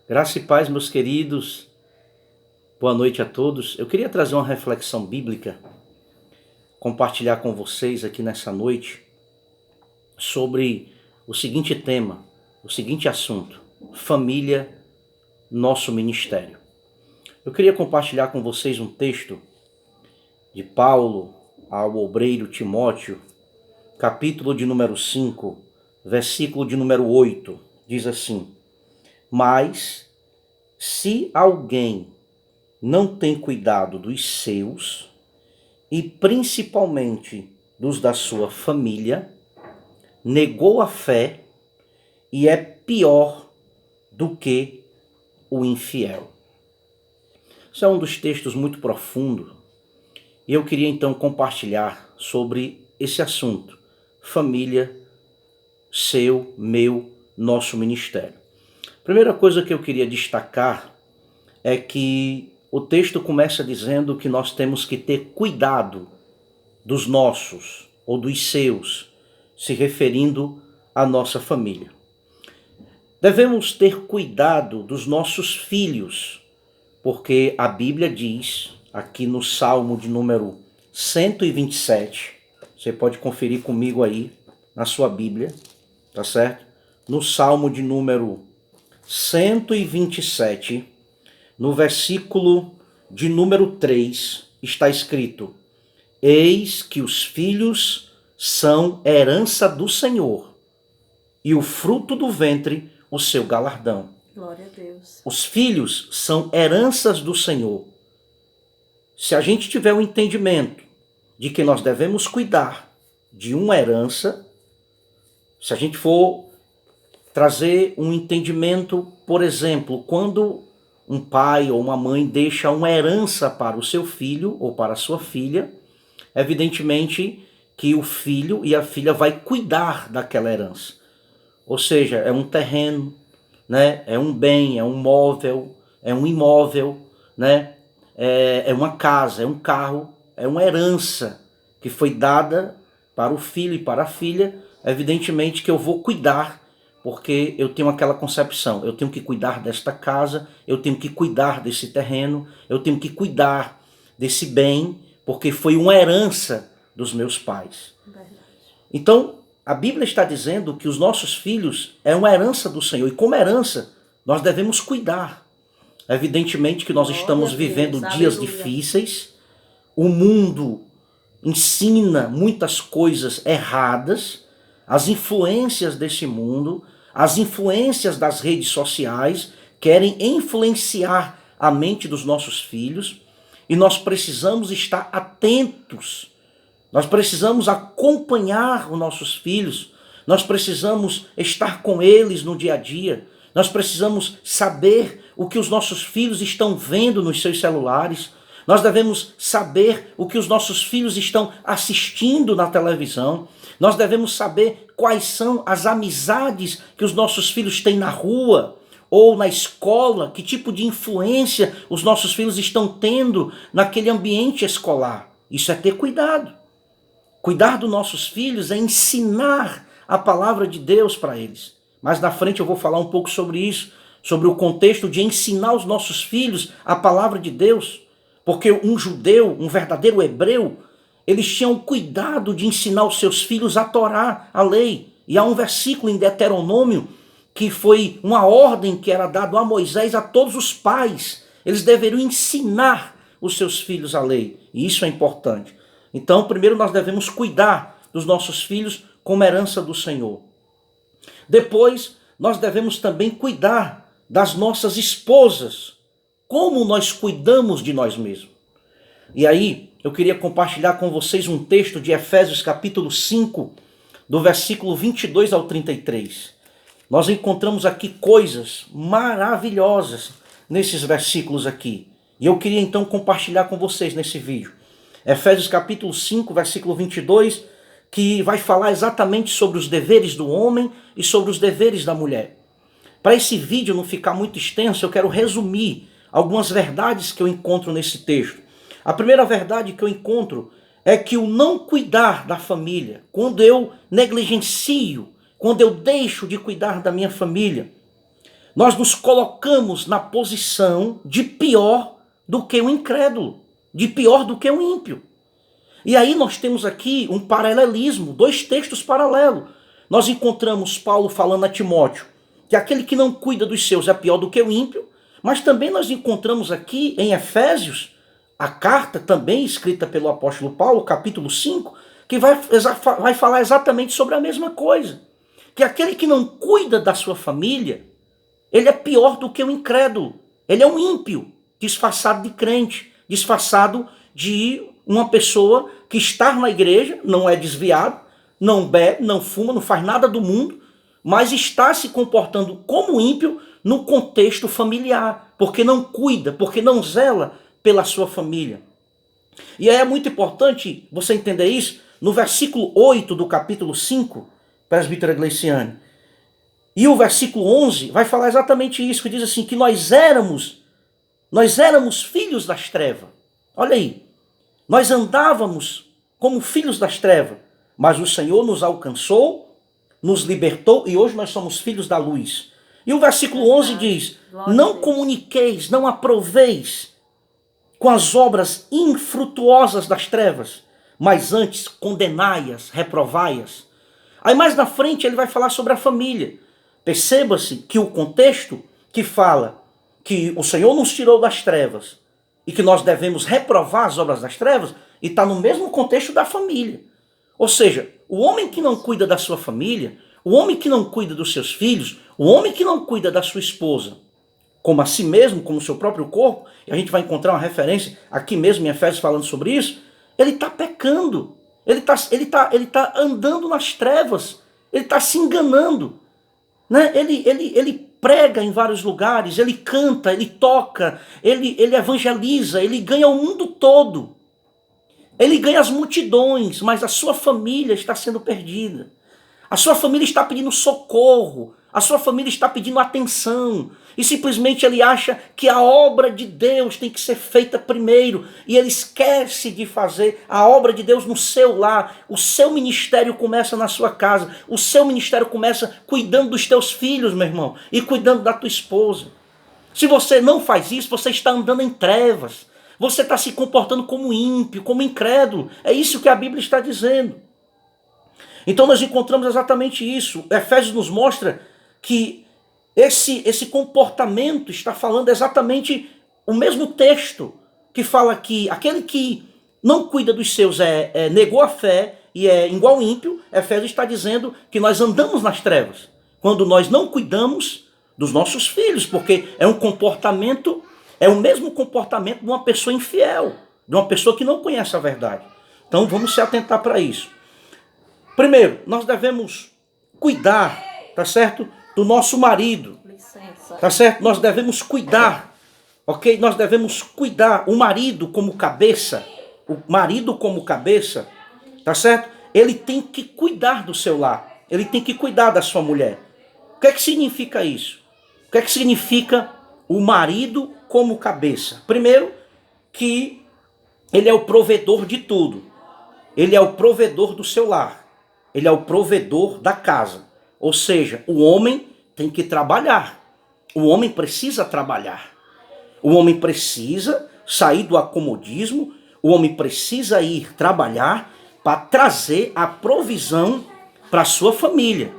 Graça e paz, meus queridos. Boa noite a todos. Eu queria trazer uma reflexão bíblica, compartilhar com vocês aqui nessa noite sobre o seguinte tema, o seguinte assunto: família, nosso ministério. Eu queria compartilhar com vocês um texto de Paulo ao obreiro Timóteo, capítulo de número 5, versículo de número 8. Diz assim: Mas se alguém não tem cuidado dos seus, e principalmente dos da sua família, negou a fé e é pior do que o infiel. Isso é um dos textos muito profundo e eu queria então compartilhar sobre esse assunto: família, seu, meu, nosso ministério. Primeira coisa que eu queria destacar é que o texto começa dizendo que nós temos que ter cuidado dos nossos ou dos seus, se referindo à nossa família. Devemos ter cuidado dos nossos filhos, porque a Bíblia diz, aqui no Salmo de número 127, você pode conferir comigo aí na sua Bíblia, tá certo? No Salmo de número 127, no versículo de número 3, está escrito: Eis que os filhos são herança do Senhor, e o fruto do ventre o seu galardão. Glória a Deus. Os filhos são heranças do Senhor. Se a gente tiver o entendimento de que nós devemos cuidar de uma herança, se a gente for trazer um entendimento, por exemplo, quando um pai ou uma mãe deixa uma herança para o seu filho ou para a sua filha, evidentemente que o filho e a filha vai cuidar daquela herança. Ou seja, é um terreno, né? É um bem, é um móvel, é um imóvel, né? É uma casa, é um carro, é uma herança que foi dada para o filho e para a filha. Evidentemente que eu vou cuidar, porque eu tenho aquela concepção: eu tenho que cuidar desta casa, eu tenho que cuidar desse terreno, eu tenho que cuidar desse bem, porque foi uma herança dos meus pais. Verdade. Então, a Bíblia está dizendo que os nossos filhos é uma herança do Senhor, e como herança, nós devemos cuidar. Evidentemente que nós estamos vivendo dias difíceis, o mundo ensina muitas coisas erradas, as influências desse mundo, as influências das redes sociais querem influenciar a mente dos nossos filhos, e nós precisamos estar atentos, nós precisamos acompanhar os nossos filhos, nós precisamos estar com eles no dia a dia, nós precisamos saber o que os nossos filhos estão vendo nos seus celulares, nós devemos saber o que os nossos filhos estão assistindo na televisão, nós devemos saber quais são as amizades que os nossos filhos têm na rua ou na escola, que tipo de influência os nossos filhos estão tendo naquele ambiente escolar. Isso é ter cuidado. Cuidar dos nossos filhos é ensinar a palavra de Deus para eles. Mais na frente eu vou falar um pouco sobre isso, sobre o contexto de ensinar os nossos filhos a palavra de Deus. Porque um judeu, um verdadeiro hebreu, eles tinham cuidado de ensinar os seus filhos a Torá, a lei. E há um versículo em Deuteronômio que foi uma ordem que era dada a Moisés a todos os pais. Eles deveriam ensinar os seus filhos a lei. E isso é importante. Então, primeiro nós devemos cuidar dos nossos filhos como herança do Senhor. Depois, nós devemos também cuidar das nossas esposas, como nós cuidamos de nós mesmos. E aí, eu queria compartilhar com vocês um texto de Efésios capítulo 5, do versículo 22 ao 33. Nós encontramos aqui coisas maravilhosas nesses versículos aqui. E eu queria então compartilhar com vocês nesse vídeo. Efésios capítulo 5, versículo 22, que vai falar exatamente sobre os deveres do homem e sobre os deveres da mulher. Para esse vídeo não ficar muito extenso, eu quero resumir algumas verdades que eu encontro nesse texto. A primeira verdade que eu encontro é que o não cuidar da família, quando eu negligencio, quando eu deixo de cuidar da minha família, nós nos colocamos na posição de pior do que o incrédulo, de pior do que o ímpio. E aí nós temos aqui um paralelismo, dois textos paralelos. Nós encontramos Paulo falando a Timóteo que aquele que não cuida dos seus é pior do que o ímpio, mas também nós encontramos aqui em Efésios, a carta também escrita pelo apóstolo Paulo, capítulo 5, que vai falar exatamente sobre a mesma coisa. Que aquele que não cuida da sua família, ele é pior do que o incrédulo. Ele é um ímpio, disfarçado de crente, disfarçado de uma pessoa que está na igreja, não é desviado, não bebe, não fuma, não faz nada do mundo, mas está se comportando como ímpio no contexto familiar, porque não cuida, porque não zela pela sua família. E aí é muito importante você entender isso no versículo 8 do capítulo 5, presbítero Gleiciane. E o versículo 11 vai falar exatamente isso, que diz assim, que nós éramos filhos das trevas. Olha aí, nós andávamos como filhos das trevas, mas o Senhor nos alcançou, nos libertou e hoje nós somos filhos da luz. E o versículo 11 diz, não comuniqueis, não aproveis com as obras infrutuosas das trevas, mas antes condenai-as, reprovai-as. Aí mais na frente ele vai falar sobre a família. Perceba-se que o contexto que fala que o Senhor nos tirou das trevas e que nós devemos reprovar as obras das trevas, e está no mesmo contexto da família. Ou seja, o homem que não cuida da sua família, o homem que não cuida dos seus filhos, o homem que não cuida da sua esposa, como a si mesmo, como o seu próprio corpo, e a gente vai encontrar uma referência aqui mesmo em Efésios falando sobre isso, ele está pecando, ele tá andando nas trevas, ele está se enganando. Né? Ele prega em vários lugares, ele canta, ele toca, ele evangeliza, ele ganha o mundo todo. Ele ganha as multidões, mas a sua família está sendo perdida. A sua família está pedindo socorro, a sua família está pedindo atenção. E simplesmente ele acha que a obra de Deus tem que ser feita primeiro. E ele esquece de fazer a obra de Deus no seu lar. O seu ministério começa na sua casa. O seu ministério começa cuidando dos teus filhos, meu irmão. E cuidando da tua esposa. Se você não faz isso, você está andando em trevas. Você está se comportando como ímpio, como incrédulo. É isso que a Bíblia está dizendo. Então nós encontramos exatamente isso. Efésios nos mostra que esse comportamento está falando exatamente o mesmo texto que fala que aquele que não cuida dos seus negou a fé e é igual ímpio. Efésios está dizendo que nós andamos nas trevas quando nós não cuidamos dos nossos filhos, porque é um comportamento, é o mesmo comportamento de uma pessoa infiel, de uma pessoa que não conhece a verdade. Então vamos se atentar para isso. Primeiro, nós devemos cuidar, tá certo? Do nosso marido, tá certo? Nós devemos cuidar, ok? Nós devemos cuidar, o marido como cabeça, tá certo? Ele tem que cuidar do seu lar, ele tem que cuidar da sua mulher. O que é que significa isso? O que é que significa o marido como cabeça? Primeiro, que ele é o provedor de tudo, ele é o provedor do seu lar. Ele é o provedor da casa. Ou seja, o homem tem que trabalhar. O homem precisa trabalhar. O homem precisa sair do acomodismo. O homem precisa ir trabalhar para trazer a provisão para a sua família.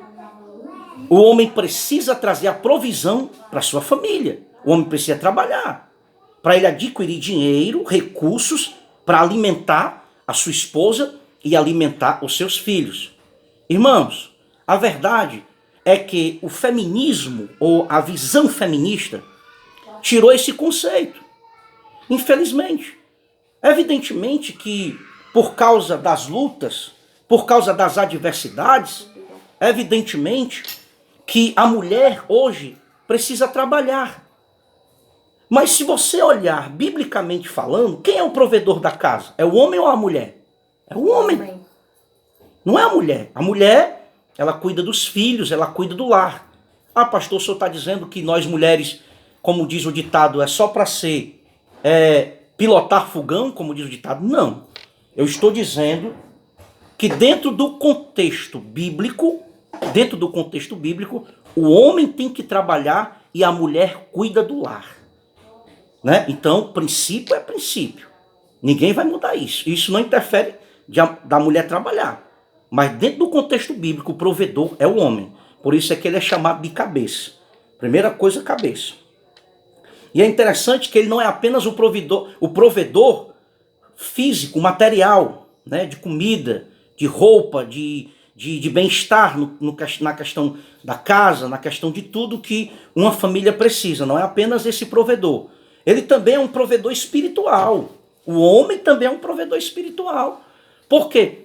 O homem precisa trazer a provisão para a sua família. O homem precisa trabalhar para ele adquirir dinheiro, recursos para alimentar a sua esposa e alimentar os seus filhos. Irmãos, a verdade é que o feminismo ou a visão feminista tirou esse conceito. Infelizmente. Evidentemente que por causa das lutas, por causa das adversidades, evidentemente que a mulher hoje precisa trabalhar. Mas se você olhar biblicamente falando, quem é o provedor da casa? É o homem ou a mulher? É o homem. Não é a mulher. A mulher, ela cuida dos filhos, ela cuida do lar. Ah, pastor, o senhor está dizendo que nós mulheres, como diz o ditado, é só para ser pilotar fogão, como diz o ditado? Não. Eu estou dizendo que dentro do contexto bíblico, o homem tem que trabalhar e a mulher cuida do lar. Né? Então, princípio é princípio. Ninguém vai mudar isso. Isso não interfere da mulher trabalhar. Mas dentro do contexto bíblico, o provedor é o homem. Por isso é que ele é chamado de cabeça. Primeira coisa, cabeça. E é interessante que ele não é apenas o provedor físico, material, né? De comida, de roupa, de bem-estar na questão da casa, na questão de tudo que uma família precisa. Não é apenas esse provedor. Ele também é um provedor espiritual. O homem também é um provedor espiritual. Por quê?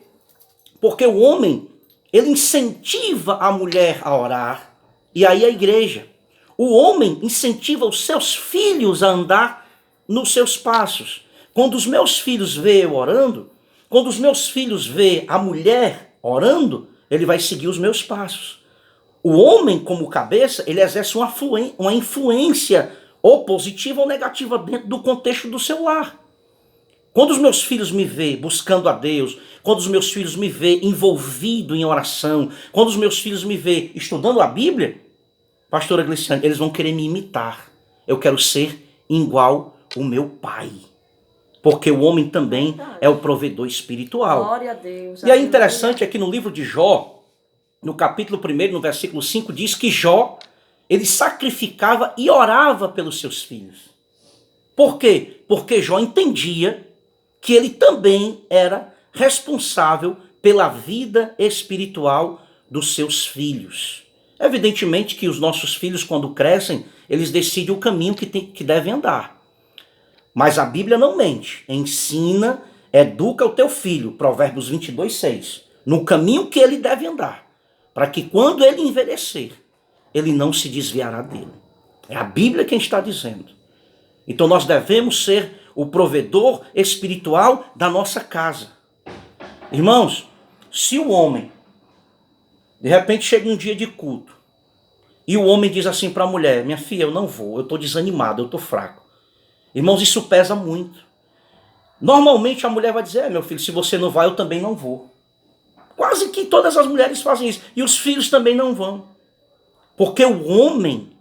Porque o homem, ele incentiva a mulher a orar, e aí a igreja. O homem incentiva os seus filhos a andar nos seus passos. Quando os meus filhos veem eu orando, quando os meus filhos veem a mulher orando, ele vai seguir os meus passos. O homem, como cabeça, ele exerce uma influência ou positiva ou negativa dentro do contexto do seu lar. Quando os meus filhos me veem buscando a Deus, quando os meus filhos me veem envolvido em oração, quando os meus filhos me veem estudando a Bíblia, pastora Gliciane, eles vão querer me imitar. Eu quero ser igual o meu pai. Porque o homem também é o provedor espiritual. Glória a Deus. E é interessante aqui no livro de Jó, no capítulo 1, no versículo 5, diz que Jó, ele sacrificava e orava pelos seus filhos. Por quê? Porque Jó entendia que ele também era responsável pela vida espiritual dos seus filhos. Evidentemente que os nossos filhos, quando crescem, eles decidem o caminho que devem andar. Mas a Bíblia não mente. Ensina, educa o teu filho, Provérbios 22, 6, no caminho que ele deve andar, para que quando ele envelhecer, ele não se desviará dele. É a Bíblia quem está dizendo. Então nós devemos ser o provedor espiritual da nossa casa. Irmãos, se o homem, de repente chega um dia de culto, e o homem diz assim para a mulher, minha filha, eu não vou, eu estou desanimado, eu estou fraco. Irmãos, isso pesa muito. Normalmente a mulher vai dizer, meu filho, se você não vai, eu também não vou. Quase que todas as mulheres fazem isso. E os filhos também não vão. Porque o homem,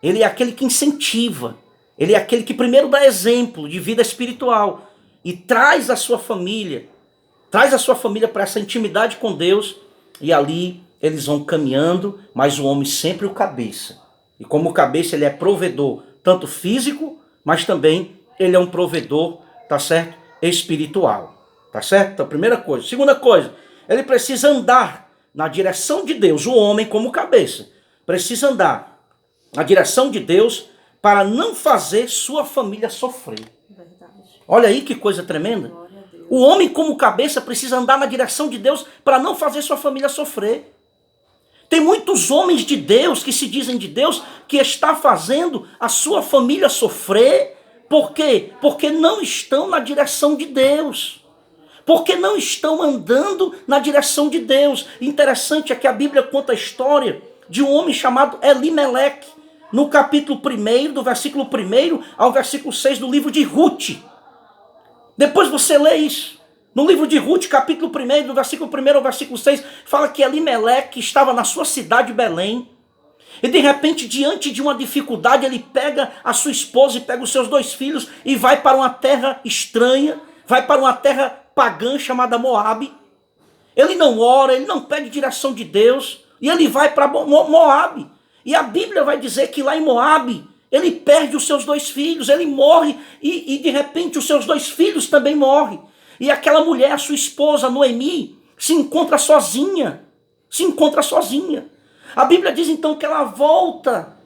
ele é aquele que incentiva. Ele é aquele que primeiro dá exemplo de vida espiritual. E traz a sua família para essa intimidade com Deus. E ali eles vão caminhando, mas o homem sempre o cabeça. E como cabeça ele é provedor, tanto físico, mas também ele é um provedor, tá certo? Espiritual, tá certo? Então, primeira coisa. Segunda coisa, ele precisa andar na direção de Deus. O homem, como cabeça, precisa andar na direção de Deus para não fazer sua família sofrer. Verdade. Olha aí que coisa tremenda. O homem, como cabeça, precisa andar na direção de Deus para não fazer sua família sofrer. Tem muitos homens de Deus que se dizem de Deus que está fazendo a sua família sofrer. Por quê? Porque não estão na direção de Deus. Porque não estão andando na direção de Deus. Interessante é que a Bíblia conta a história de um homem chamado Elimeleque, no capítulo 1, do versículo 1 ao versículo 6 do livro de Ruth. Depois você lê isso. No livro de Ruth, capítulo 1, do versículo 1 ao versículo 6, fala que Elimeleque estava na sua cidade Belém. E de repente, diante de uma dificuldade, ele pega a sua esposa e pega os seus 2 filhos e vai para uma terra estranha, vai para uma terra pagã chamada Moabe. Ele não ora, ele não pede direção de Deus, e ele vai para Moabe. E a Bíblia vai dizer que lá em Moabe, ele perde os seus 2 filhos, ele morre, e de repente os seus 2 filhos também morrem. E aquela mulher, a sua esposa, Noemi, se encontra sozinha. A Bíblia diz então que ela volta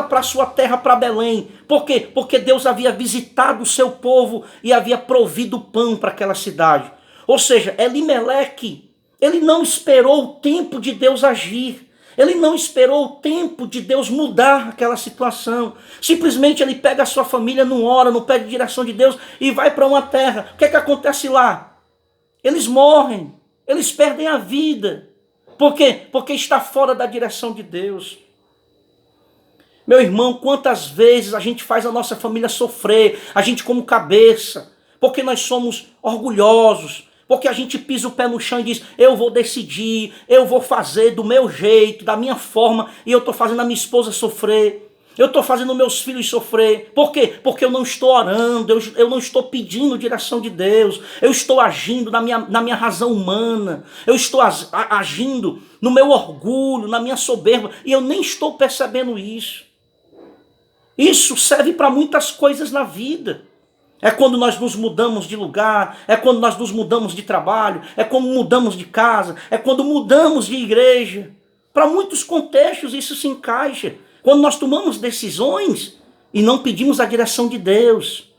para a sua terra, para Belém. Por quê? Porque Deus havia visitado o seu povo e havia provido pão para aquela cidade. Ou seja, Elimeleque, ele não esperou o tempo de Deus agir. Ele não esperou o tempo de Deus mudar aquela situação. Simplesmente ele pega a sua família, não ora, não pede direção de Deus e vai para uma terra. O que é que acontece lá? Eles morrem, eles perdem a vida. Por quê? Porque está fora da direção de Deus. Meu irmão, quantas vezes a gente faz a nossa família sofrer, a gente como cabeça, porque nós somos orgulhosos, porque a gente pisa o pé no chão e diz, eu vou decidir, eu vou fazer do meu jeito, da minha forma, e eu estou fazendo a minha esposa sofrer. Eu estou fazendo meus filhos sofrer. Por quê? Porque eu não estou orando, eu não estou pedindo direção de Deus. Eu estou agindo na minha razão humana. Eu estou agindo no meu orgulho, na minha soberba. E eu nem estou percebendo isso. Isso serve para muitas coisas na vida. É quando nós nos mudamos de lugar, é quando nós nos mudamos de trabalho, é quando mudamos de casa, é quando mudamos de igreja. Para muitos contextos isso se encaixa. Quando nós tomamos decisões e não pedimos a direção de Deus.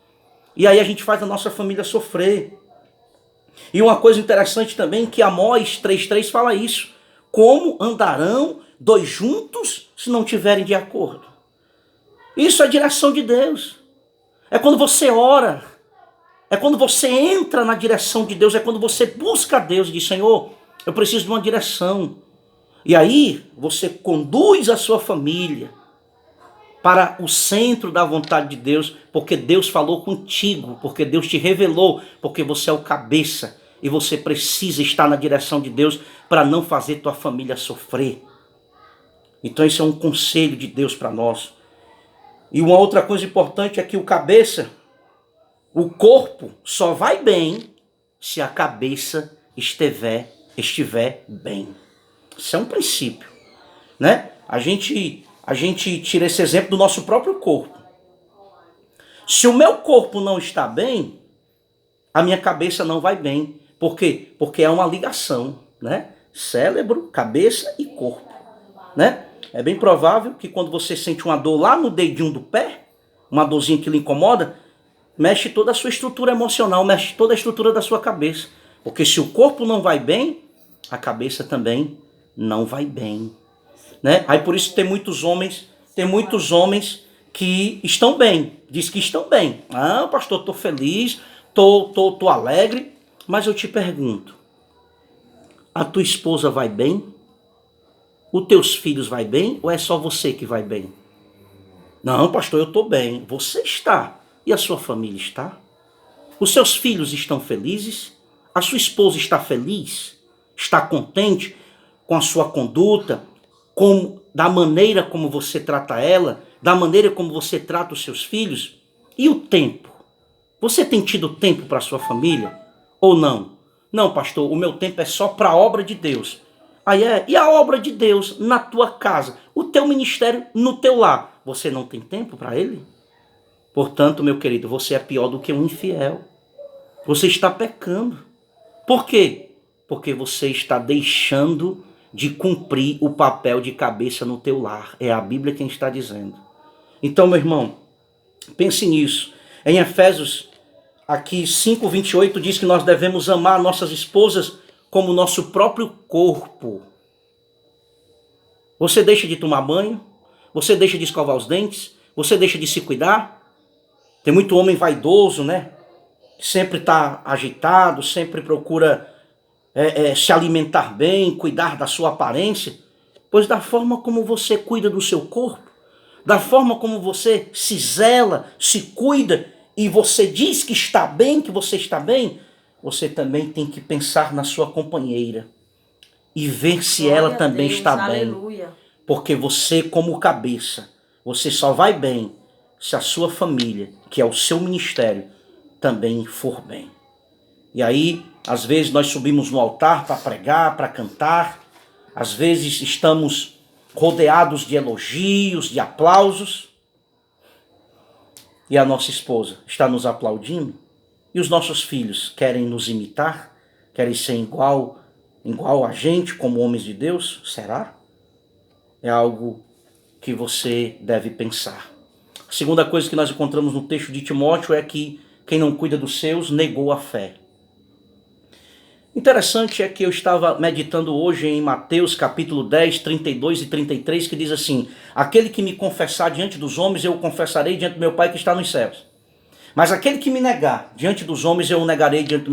E aí a gente faz a nossa família sofrer. E uma coisa interessante também que Amós 3,3 fala isso. Como andarão dois juntos se não tiverem de acordo? Isso é a direção de Deus. É quando você ora. É quando você entra na direção de Deus. É quando você busca a Deus e diz, Senhor, eu preciso de uma direção. E aí você conduz a sua família para o centro da vontade de Deus, porque Deus falou contigo, porque Deus te revelou, porque você é o cabeça e você precisa estar na direção de Deus para não fazer tua família sofrer. Então esse é um conselho de Deus para nós. E uma outra coisa importante é que o cabeça, o corpo só vai bem se a cabeça estiver bem. Isso é um princípio, né? A gente tira esse exemplo do nosso próprio corpo. Se o meu corpo não está bem, a minha cabeça não vai bem. Por quê? Porque é uma ligação, né? Cérebro, cabeça e corpo, né? É bem provável que quando você sente uma dor lá no dedinho do pé, uma dorzinha que lhe incomoda, mexe toda a sua estrutura emocional, mexe toda a estrutura da sua cabeça. Porque se o corpo não vai bem, a cabeça também não vai bem, né? Aí por isso tem muitos homens que estão bem, diz que estão bem. Ah, pastor, estou feliz, tô alegre, mas eu te pergunto, a tua esposa vai bem? Os teus filhos vai bem ou é só você que vai bem? Não, pastor, eu estou bem. Você está. E a sua família está? Os seus filhos estão felizes? A sua esposa está feliz? Está contente com a sua conduta, da maneira como você trata ela, da maneira como você trata os seus filhos? E o tempo? Você tem tido tempo para a sua família ou não? Não, pastor, o meu tempo é só para a obra de Deus. E a obra de Deus na tua casa, o teu ministério no teu lar, você não tem tempo para ele? Portanto, meu querido, você é pior do que um infiel. Você está pecando. Por quê? Porque você está deixando de cumprir o papel de cabeça no teu lar. É a Bíblia quem está dizendo. Então, meu irmão, pense nisso. Em Efésios, aqui 5:28, diz que nós devemos amar nossas esposas como nosso próprio corpo. Você deixa de tomar banho? Você deixa de escovar os dentes? Você deixa de se cuidar? Tem muito homem vaidoso, né? Sempre está agitado, sempre procura se alimentar bem, cuidar da sua aparência. Pois da forma como você cuida do seu corpo, da forma como você se zela, se cuida, e você diz que está bem, que você está bem, você também tem que pensar na sua companheira e ver se ela também está bem. Porque você, como cabeça, você só vai bem se a sua família, que é o seu ministério, também for bem. E aí, às vezes nós subimos no altar para pregar, para cantar, às vezes estamos rodeados de elogios, de aplausos, e a nossa esposa está nos aplaudindo, e os nossos filhos querem nos imitar, querem ser igual a gente, como homens de Deus? Será? É algo que você deve pensar. A segunda coisa que nós encontramos no texto de Timóteo é que quem não cuida dos seus negou a fé. Interessante é que eu estava meditando hoje em Mateus capítulo 10, 32 e 33, que diz assim: aquele que me confessar diante dos homens, eu o confessarei diante do meu Pai que está nos céus. Mas aquele que me negar diante dos homens, eu o negarei diante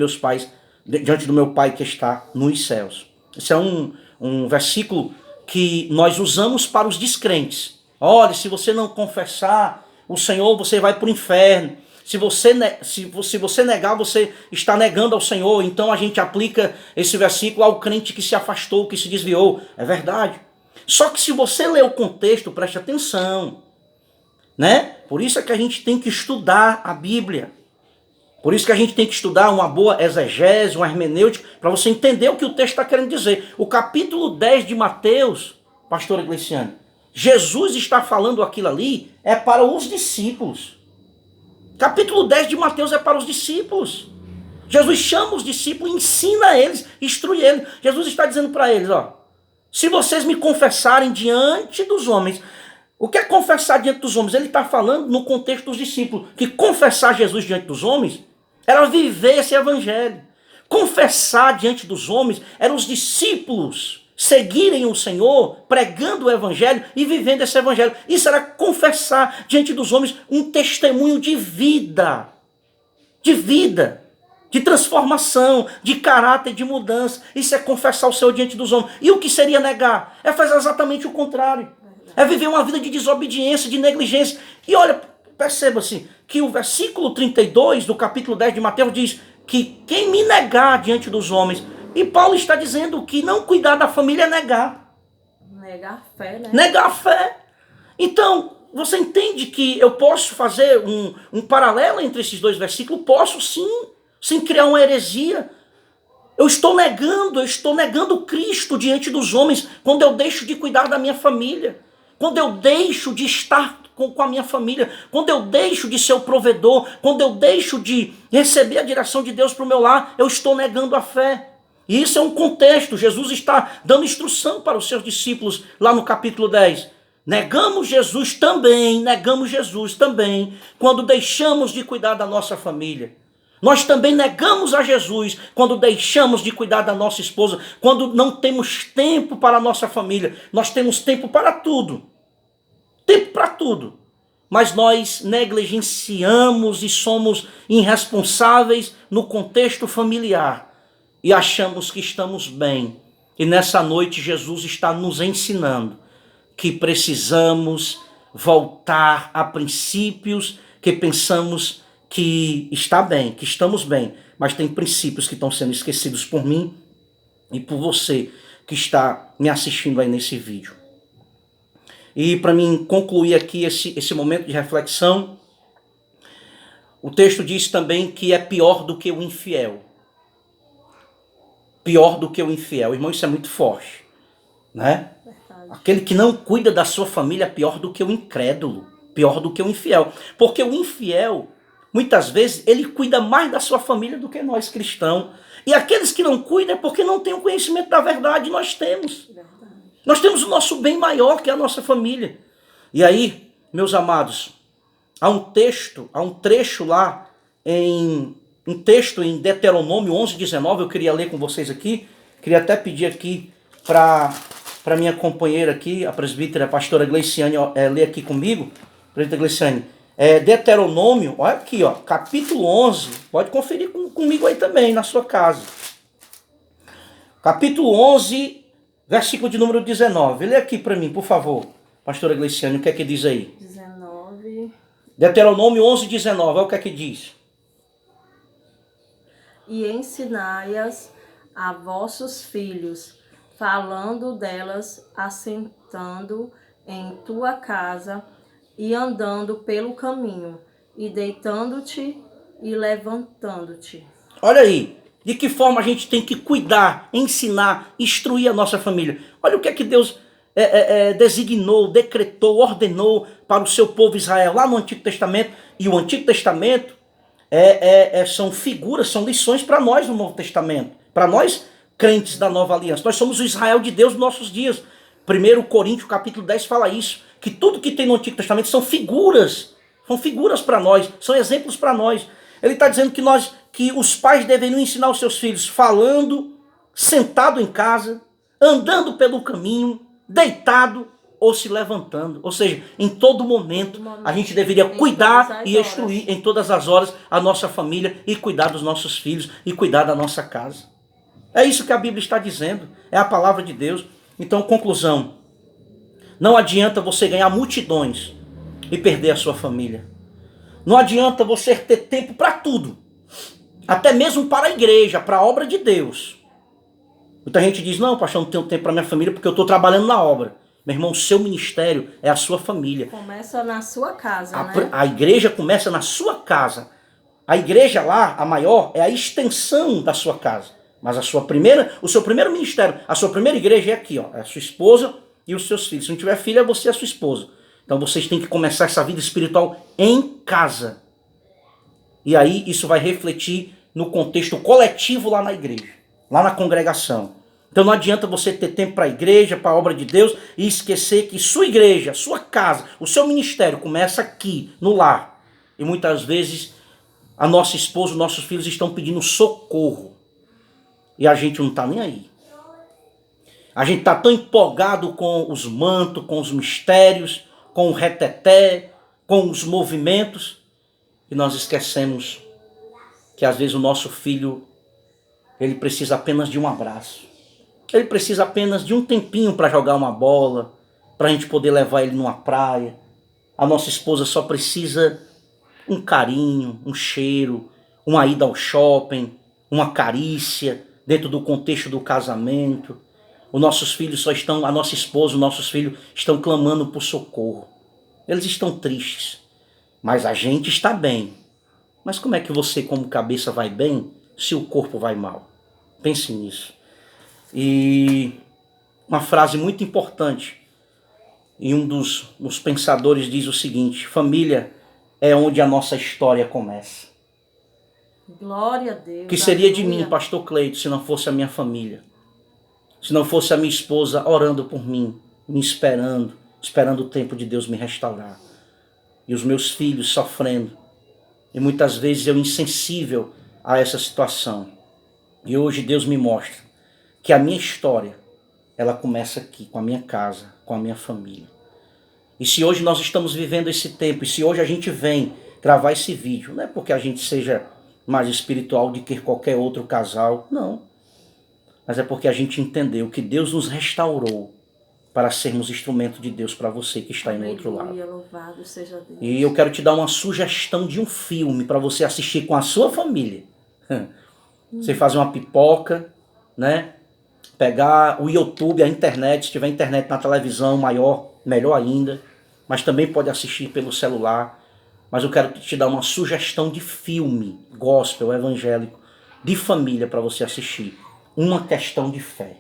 diante do meu Pai que está nos céus. Esse é um versículo que nós usamos para os descrentes. Olha, se você não confessar o Senhor, você vai para o inferno. Se você negar, você está negando ao Senhor. Então a gente aplica esse versículo ao crente que se afastou, que se desviou. É verdade. Só que se você ler o contexto, preste atenção. né? Por isso é que a gente tem que estudar a Bíblia. Por isso que a gente tem que estudar uma boa exegese, uma hermenêutica, para você entender o que o texto está querendo dizer. O capítulo 10 de Mateus, pastora Gleiciane, Jesus está falando aquilo ali, é para os discípulos. Capítulo 10 de Mateus é para os discípulos. Jesus chama os discípulos, ensina eles, instrui eles. Jesus está dizendo para eles, ó, se vocês me confessarem diante dos homens. O que é confessar diante dos homens? Ele está falando no contexto dos discípulos, que confessar Jesus diante dos homens era viver esse evangelho. Confessar diante dos homens era os discípulos seguirem o Senhor, pregando o evangelho e vivendo esse evangelho. Isso era confessar diante dos homens um testemunho de vida, de transformação, de caráter, de mudança. Isso é confessar o Senhor diante dos homens. E o que seria negar? É fazer exatamente o contrário. É viver uma vida de desobediência, de negligência. E olha, perceba assim, que o versículo 32 do capítulo 10 de Mateus diz que quem me negar diante dos homens, e Paulo está dizendo que não cuidar da família é negar. Negar a fé, né? Negar a fé. Então, você entende que eu posso fazer um paralelo entre esses dois versículos? Posso sim, sem criar uma heresia. Eu estou negando Cristo diante dos homens quando eu deixo de cuidar da minha família. Quando eu deixo de estar com a minha família, quando eu deixo de ser o provedor, quando eu deixo de receber a direção de Deus para o meu lar, eu estou negando a fé. E isso é um contexto. Jesus está dando instrução para os seus discípulos lá no capítulo 10. Negamos Jesus também, quando deixamos de cuidar da nossa família. Nós também negamos a Jesus quando deixamos de cuidar da nossa esposa, quando não temos tempo para a nossa família. Nós temos tempo para tudo. Tempo para tudo. Mas nós negligenciamos e somos irresponsáveis no contexto familiar. E achamos que estamos bem. E nessa noite Jesus está nos ensinando que precisamos voltar a princípios que pensamos que está bem, que estamos bem, mas tem princípios que estão sendo esquecidos por mim e por você que está me assistindo aí nesse vídeo. E para mim concluir aqui esse momento de reflexão, o texto diz também que é pior do que o infiel. Pior do que o infiel. Irmão, isso é muito forte, né? Aquele que não cuida da sua família é pior do que o incrédulo, pior do que o infiel. Porque o infiel, muitas vezes, ele cuida mais da sua família do que nós cristãos. E aqueles que não cuidam é porque não têm o conhecimento da verdade. Nós temos. Nós temos o nosso bem maior, que é a nossa família. E aí, meus amados, há um trecho lá, um texto em Deuteronômio 11:19, eu queria ler com vocês aqui. Queria até pedir aqui para minha companheira aqui, a presbítera, a pastora Gleiciane, ler aqui comigo. Presbítera Gleiciane. Deuteronômio, olha aqui, ó, capítulo 11, pode conferir comigo aí também, na sua casa. Capítulo 11, versículo de número 19. Lê aqui para mim, por favor, pastora Gleiciane, o que é que diz aí? 19. Deuteronômio 11:19, olha o que é que diz. E ensinai-as a vossos filhos, falando delas, assentando em tua casa e andando pelo caminho, e deitando-te e levantando-te. Olha aí, de que forma a gente tem que cuidar, ensinar, instruir a nossa família. Olha o que é que Deus designou, decretou, ordenou para o seu povo Israel lá no Antigo Testamento. E o Antigo Testamento são figuras, são lições para nós no Novo Testamento. Para nós, crentes da Nova Aliança. Nós somos o Israel de Deus nos nossos dias. 1 Coríntios capítulo 10 fala isso. Que tudo que tem no Antigo Testamento são figuras. São figuras para nós, são exemplos para nós. Ele está dizendo que os pais deveriam ensinar os seus filhos falando, sentado em casa, andando pelo caminho, deitado ou se levantando. Ou seja, em todo momento a gente deveria cuidar e instruir em todas as horas a nossa família e cuidar dos nossos filhos e cuidar da nossa casa. É isso que a Bíblia está dizendo, é a palavra de Deus. Então, conclusão, não adianta você ganhar multidões e perder a sua família. Não adianta você ter tempo para tudo, até mesmo para a igreja, para a obra de Deus. Muita gente diz, não, pastor, eu não tenho tempo para minha família porque eu estou trabalhando na obra. Meu irmão, o seu ministério é a sua família. Começa na sua casa, A igreja começa na sua casa. A igreja lá, a maior, é a extensão da sua casa. Mas o seu primeiro ministério, a sua primeira igreja é aqui, ó, é a sua esposa e os seus filhos. Se não tiver filho, é você e a sua esposa. Então vocês têm que começar essa vida espiritual em casa. E aí isso vai refletir no contexto coletivo lá na igreja, lá na congregação. Então não adianta você ter tempo para a igreja, para a obra de Deus e esquecer que sua igreja, sua casa, o seu ministério começa aqui, no lar. E muitas vezes a nossa esposa, os nossos filhos estão pedindo socorro. E a gente não está nem aí. A gente está tão empolgado com os mantos, com os mistérios, com o reteté, com os movimentos, e nós esquecemos que às vezes o nosso filho, ele precisa apenas de um abraço. Ele precisa apenas de um tempinho para jogar uma bola, para a gente poder levar ele numa praia. A nossa esposa só precisa um carinho, um cheiro, uma ida ao shopping, uma carícia dentro do contexto do casamento. Os nossos filhos a nossa esposa, os nossos filhos estão clamando por socorro. Eles estão tristes, mas a gente está bem. Mas como é que você, como cabeça, vai bem se o corpo vai mal? Pense nisso. E uma frase muito importante, e um dos pensadores diz o seguinte: família é onde a nossa história começa. Glória a Deus. O que seria de mim, pastor Cleito, se não fosse a minha família? Se não fosse a minha esposa orando por mim, me esperando o tempo de Deus me restaurar. E os meus filhos sofrendo. E muitas vezes eu insensível a essa situação. E hoje Deus me mostra que a minha história, ela começa aqui, com a minha casa, com a minha família. E se hoje nós estamos vivendo esse tempo, e se hoje a gente vem gravar esse vídeo, não é porque a gente seja mais espiritual do que qualquer outro casal, não. Mas é porque a gente entendeu que Deus nos restaurou para sermos instrumento de Deus para você que está aí no outro lado. Louvado seja Deus. E eu quero te dar uma sugestão de um filme para você assistir com a sua família. Você faz uma pipoca, né? Pegar o YouTube, a internet, se tiver internet na televisão maior, melhor ainda. Mas também pode assistir pelo celular. Mas eu quero te dar uma sugestão de filme, gospel, evangélico, de família para você assistir. Uma Questão de Fé.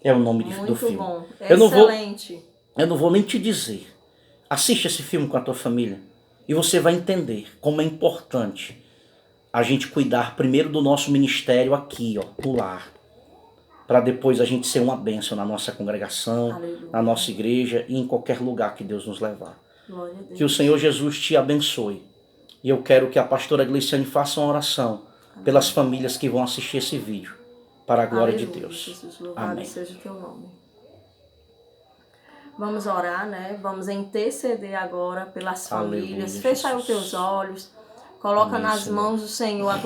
É o nome do filme. Muito bom. Excelente. Eu não vou nem te dizer. Assiste esse filme com a tua família e você vai entender como é importante a gente cuidar primeiro do nosso ministério aqui, ó, no lar, para depois a gente ser uma bênção na nossa congregação, aleluia, na nossa igreja e em qualquer lugar que Deus nos levar. Glória a Deus. Que o Senhor Jesus te abençoe. E eu quero que a pastora Gleiciane faça uma oração pelas famílias que vão assistir esse vídeo, para a glória de Deus. Jesus, louvado amém. Seja o teu nome. Vamos orar, né? Vamos interceder agora pelas famílias. Aleluia, fecha aí os teus olhos. Coloca nas Senhor. Mãos do Senhor a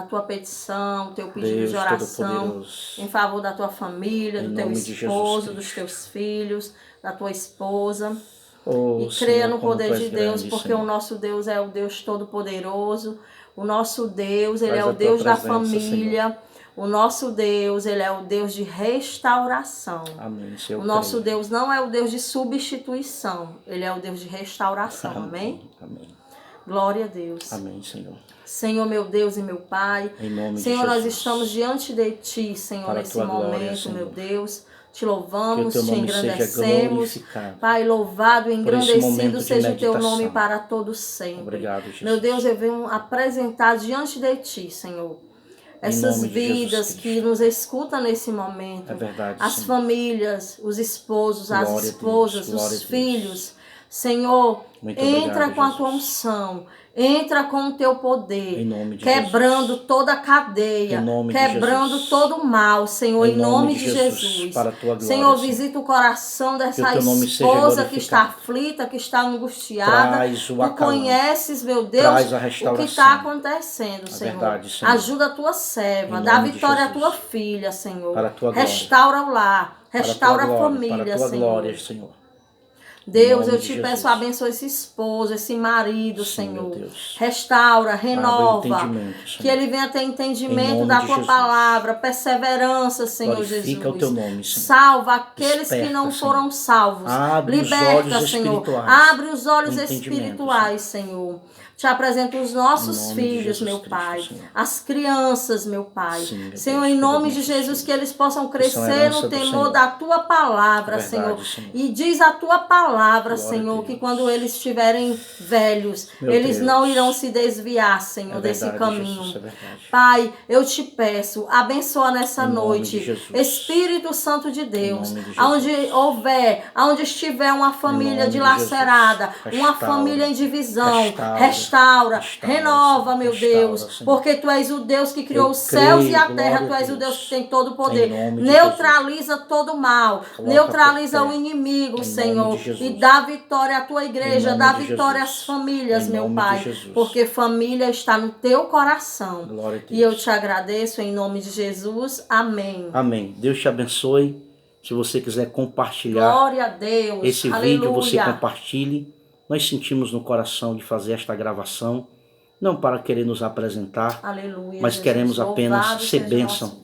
tua petição, o teu pedido Deus de oração em favor da tua família, do teu esposo, dos teus filhos, da tua esposa. E creia Senhor, no poder de Deus, grande, porque Senhor. O nosso Deus é o Deus Todo-Poderoso. O nosso Deus, Ele é o Deus da família. Senhor. O nosso Deus, Ele é o Deus de restauração. Amém, o nosso Deus não é o Deus de substituição. Ele é o Deus de restauração. Amém? Amém. Glória a Deus. Amém, Senhor. Senhor, meu Deus e meu Pai. Em nome Senhor, de nós estamos diante de Ti, Senhor, para nesse momento, glória, meu Deus. Te louvamos, te engrandecemos. Pai, louvado e engrandecido seja o Teu nome para todos sempre. Obrigado, Jesus. Meu Deus, eu venho apresentar diante de Ti, Senhor, essas vidas que nos escutam nesse momento. É verdade, as Senhor. Famílias, os esposos, glória as esposas, os filhos. Senhor, muito entra obrigado, com a Jesus. Tua unção. Entra com o Teu poder, em nome de quebrando Jesus. toda a cadeia, quebrando todo o mal, Senhor, em nome de Jesus. Para a tua glória, Senhor, visita o coração dessa esposa que está aflita, que está angustiada. Tu conheces, meu Deus, o que está acontecendo, Senhor. Verdade, Senhor. Ajuda a tua serva, dá vitória à tua filha, Senhor. Para a tua restaura o lar, restaura a família, para a tua Senhor. glória, Senhor. Deus, eu te peço, abençoa esse esposo, esse marido, Senhor. Restaura, renova, que ele venha ter entendimento da tua palavra, perseverança, Senhor Jesus. O teu nome, Senhor. Salva aqueles que não foram salvos. Liberta, Senhor. Abre os olhos espirituais, Senhor. Te apresento os nossos filhos, meu Pai, as crianças, meu Pai. Senhor, em nome de Jesus, que eles possam crescer no temor da tua palavra, Senhor. E diz a tua palavra, Senhor, que quando eles estiverem velhos, eles não irão se desviar, Senhor, desse caminho. Pai, eu te peço, abençoa nessa noite, Espírito Santo de Deus, aonde estiver uma família dilacerada, uma família em divisão, restaura, renova, meu Deus, porque Tu és o Deus que criou os céus e a terra, Tu és o Deus que tem todo o poder. Neutraliza todo o mal, neutraliza o inimigo, Senhor, e dá vitória à Tua igreja, dá vitória às famílias, meu Pai, porque família está no Teu coração. E eu te agradeço em nome de Jesus. Amém. Amém. Deus te abençoe. Se você quiser compartilhar Glória a Deus. esse vídeo, você compartilhe. Nós sentimos no coração de fazer esta gravação, não para querer nos apresentar, mas queremos apenas ser bênção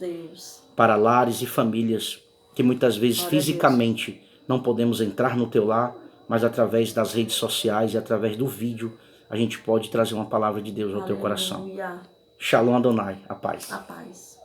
para lares e famílias que muitas vezes fisicamente não podemos entrar no teu lar, mas através das redes sociais e através do vídeo a gente pode trazer uma palavra de Deus ao teu coração. Shalom Adonai, a paz. A paz.